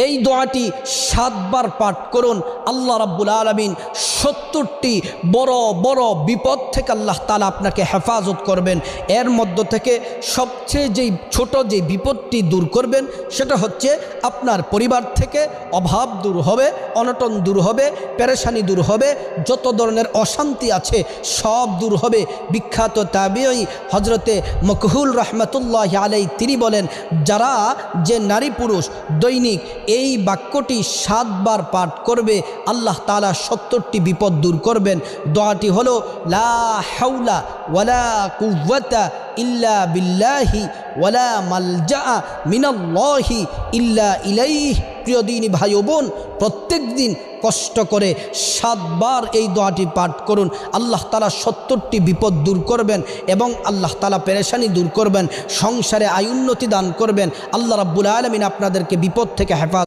এই দোয়াটি 7 বার পাঠ করুন। আল্লাহ রাব্বুল আলামিন 70টি বড় বড় বিপদ থেকে আল্লাহ তাআলা আপনাকে হেফাজত করবেন। এর মধ্য থেকে সবচেয়ে যেই ছোট যে বিপদটি দূর করবেন সেটা হচ্ছে আপনার পরিবার থেকে অভাব দূর হবে, অনটন দূর হবে, পেরেশানি দূর হবে, যত ধরনের অশান্তি আছে সব দূর হবে। বিখ্যাত তাবিঈ হযরতে মকহুল রাহমাতুল্লাহি আলাইহি তিনি বলেন, যারা যে নারী পুরুষ দৈনিক এই বাক্যটি 7 বার পাঠ করবে আল্লাহ তাআলা 70টি বিপদ দূর করবেন। দোয়াটি হলো লা হাওলা ওয়ালা কুওয়াতা ইল্লা বিল্লাহি ওয়ালা মালজা মিনাল্লাহি ইল্লা ইলাইহি। প্রিয় দিনী ভাই ও বোন, প্রত্যেক দিন কষ্ট করে 7 বার এই দোয়াটি পাঠ করুন। আল্লাহ তাআলা 70টি বিপদ দূর করবেন এবং আল্লাহ তাআলা পেরেশানি দূর করবেন, সংসারে আয় উন্নতি দান করবেন। আল্লাহ রাব্বুল আলামিন আপনাদেরকে বিপদ থেকে হেফাজত